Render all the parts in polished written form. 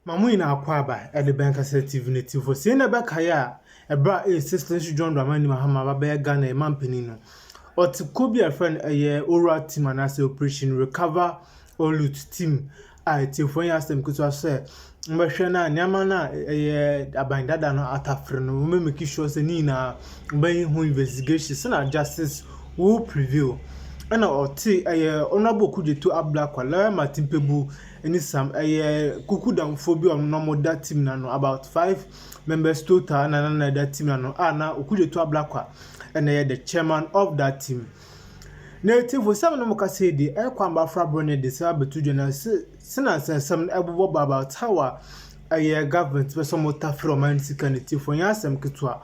Mamu ina akwaba e de bank assertive native for say na beka ya ebra sister John Dramani Mahama ba be Ghana e mampani no otiko bi a friend eye oral team and as operation recover or loot team a tifo ya asem kuto ase mbehwe na nyama na eye abandada no atafre no me make sure say ni na ban hu investigation say na justice will prevail ana oti honorable kujetu abla kwala matimpebu any some kukudamfo bi on normal that team na no about 5 members total na that team na no na okujetu abla kwa and the chairman of that team native for some no ka say the kwamba fra Abronye DC abetujo na some ebobo about how government be some tafro man security for yasem kitwa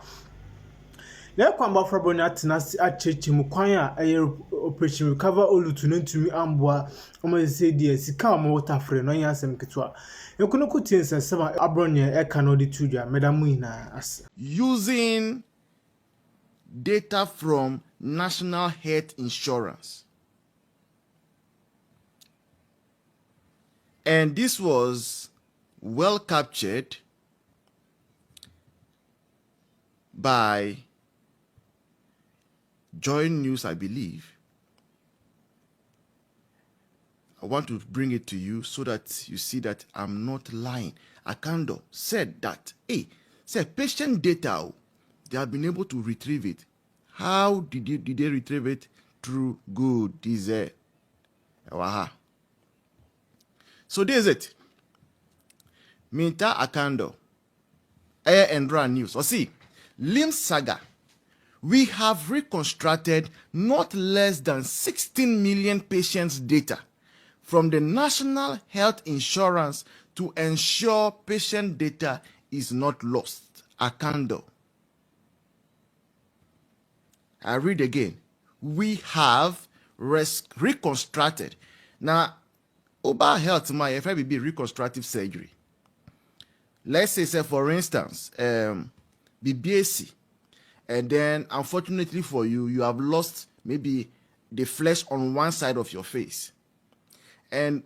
na kwamba fra Abronye atenasi achechi mu kwan a operation recover olutu ntumi amboa o say the sika mo tafre no yasem kitwa ekono kutin some Abronye no de tuja medamu ina as using data from National Health Insurance. And this was well captured by Joy News, I believe. I want to bring it to you so that you see that I'm not lying. Akando said that, said patient data, they have been able to retrieve it. How did they retrieve it? Through good diesel. So this is it. Minta Akando, Air and Run News. Or see, Lim Saga, we have reconstructed not less than 16 million patients' data from the National Health Insurance to ensure patient data is not lost. Akando. I read again. We have reconstructed. Now, Oba health my FIBB reconstructive surgery. Let's say for instance, BBAC, and then unfortunately for you, you have lost maybe the flesh on one side of your face. And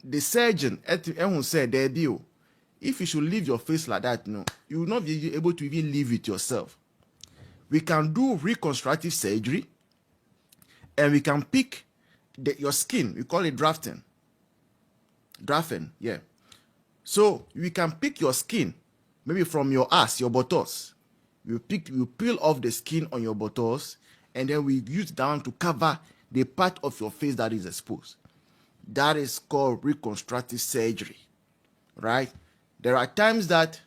the surgeon said, if you should leave your face like that, no, you will not be able to even leave it yourself. We can do reconstructive surgery, and we can pick your skin. We call it drafting. Drafting, yeah. So we can pick your skin, maybe from your ass, your buttocks. We peel off the skin on your buttocks, and then we use down to cover the part of your face that is exposed. That is called reconstructive surgery, right? There are times that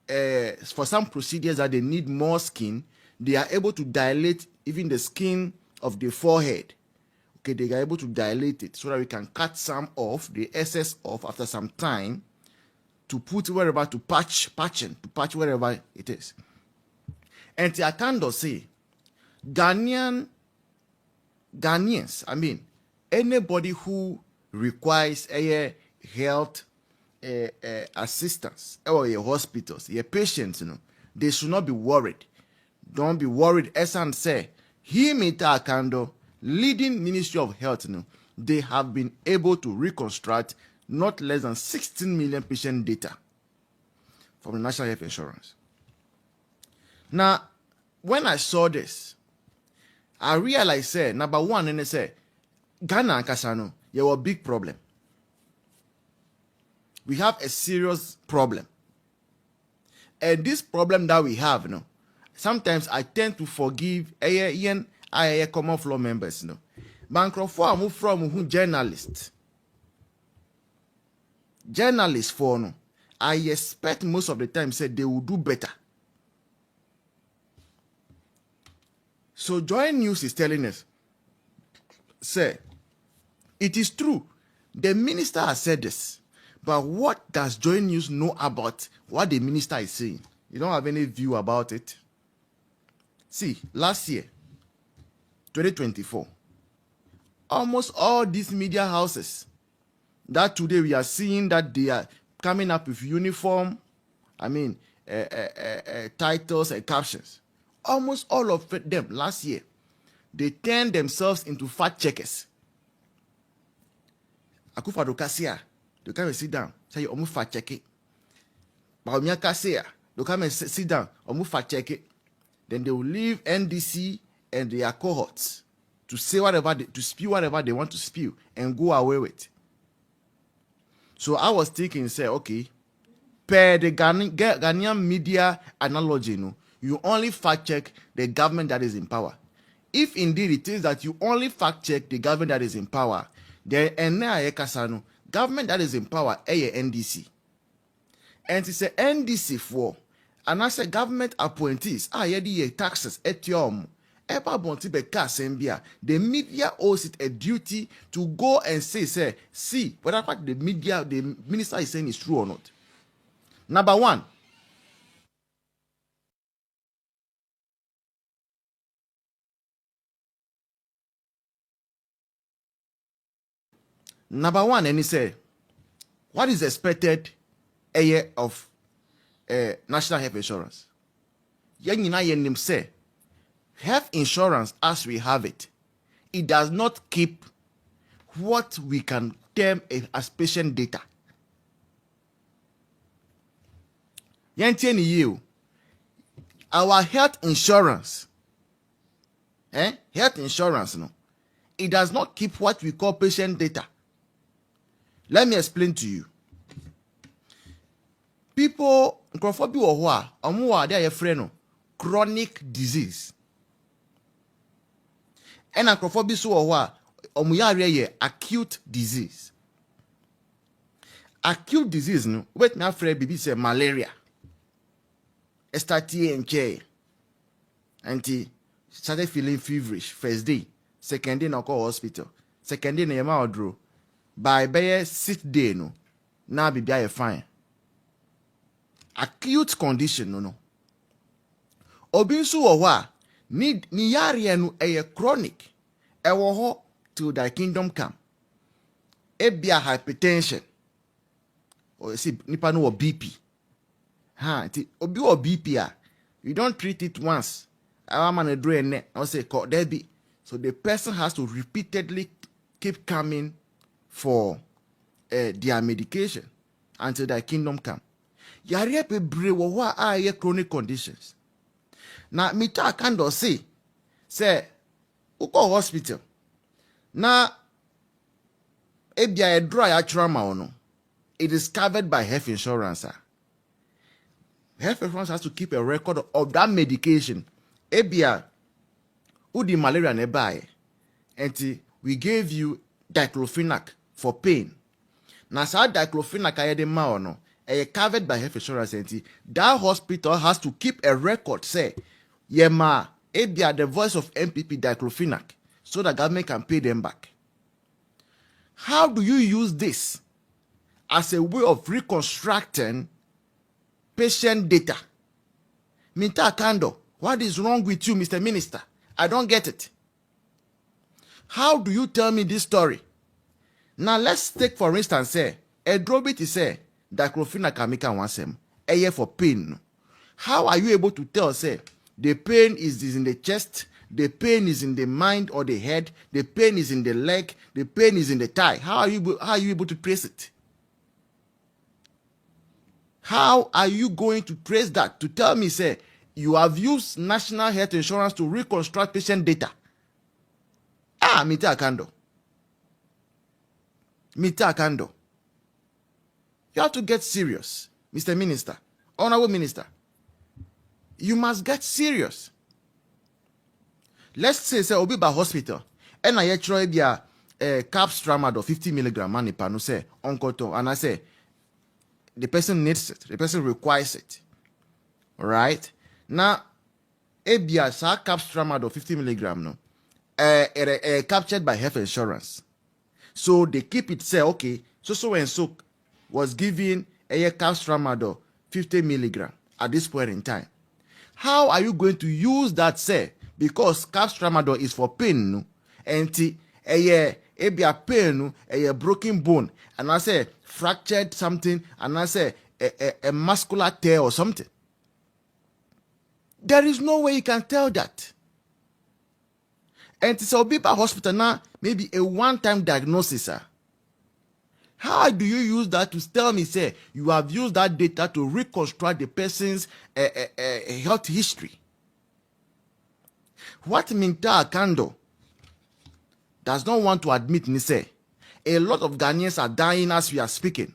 for some procedures that they need more skin, they are able to dilate even the skin of the forehead. Okay, they are able to dilate it so that we can cut some off, the excess off after some time, to put wherever, to patch wherever it is. And I can say, Ghanaians, I mean, anybody who requires a health assistance or your hospitals, your patients, they should not be worried. Don't be worried. Esan say, Mita Akando, leading Ministry of Health, they have been able to reconstruct not less than 16 million patient data from the National Health Insurance. Now, when I saw this, I realized, number one, and I said, Ghana and Kasano, you have a big problem. We have a serious problem. And this problem that we have, sometimes I tend to forgive common floor members. Bankro for move from who journalists. Journalists for I expect most of the time said they will do better. So Joy News is telling us, say, it is true. The minister has said this. But what does Joy News know about what the minister is saying? You don't have any view about it? See, last year, 2024, almost all these media houses that today we are seeing that they are coming up with uniform, titles and captions. Almost all of them last year, they turned themselves into fact checkers. Akufo-Addo Kasia, they come and sit down, say you almost fact check it. But they'll come and sit down or move fact check it. Then they will leave NDC and their cohorts to say whatever to spew whatever they want to spew and go away with. So I was thinking, say, okay, per the Ghanaian media analogy, you only fact check the government that is in power. If indeed it is that you only fact check the government that is in power, then government that is in power is NDC. And it's a NDC for, and I say government appointees, taxes etiom. The media owes it a duty to go and say, see whether what the minister is saying is true or not. Number one, and he said, what is expected a year of national health insurance? Say, health insurance as we have it, it does not keep what we can term as patient data. Our health insurance, no, it does not keep what we call patient data. Let me explain to you. People, they are chronic disease. And acute disease. Acute disease, no, wait me afraid baby say malaria. Started and chair. Auntie started feeling feverish first day. Second day na call hospital. Second day na yama odro. By 6th day no. Now be fine. Acute condition no. Obinsu wa ni yari no chronic. Ewo ho till thy kingdom come. Ebia hypertension. Or see nipa no BP. Obi or BP you don't treat it once. Our man I say there be. So the person has to repeatedly keep coming for their medication until their kingdom come. Yare pe brewo wa aye chronic conditions. Now me ta kind of say uko hospital. Now ebia a dry trauma or no. It is covered by health insurance. Health insurance has to keep a record of that medication. Ebia udi malaria nebai. And we gave you diclofenac for pain. Now, so diclofenac no, covered by health insurance. And that hospital has to keep a record. Say, yema, ebia the voice of MPP diclofenac, so the government can pay them back. How do you use this as a way of reconstructing patient data? Minta Kando, what is wrong with you, Mr. Minister? I don't get it. How do you tell me this story? Now let's take for instance, a drobit is diclofenac kamika wansem, a year for pain. How are you able to tell, the pain is in the chest, the pain is in the mind or the head, the pain is in the leg, the pain is in the thigh? How are you able to trace it? How are you going to trace that to tell me, you have used national health insurance to reconstruct patient data? Mita Kando. You have to get serious, Mr. Minister, Honorable Minister. You must get serious. Let's say Obiba Hospital, and I try their caps tramadol 50mg money pano say onkoto, and I say the person needs it, the person requires it. Right? Now, ebia sa caps tramadol 50mg no, captured by health insurance. So they keep it, say, okay, so and so was given a caps tramadol 50mg at this point in time. How are you going to use that, because caps tramadol is for pain, no? And ebia pain, no, a broken bone, and I say fractured something, and I say a muscular tear or something. There is no way you can tell that. And it's a Biba hospital now, maybe a one-time diagnosis. How do you use that to tell me, say, you have used that data to reconstruct the person's health history? What Minta Kando does not want to admit, ni say, a lot of Ghanaians are dying as we are speaking.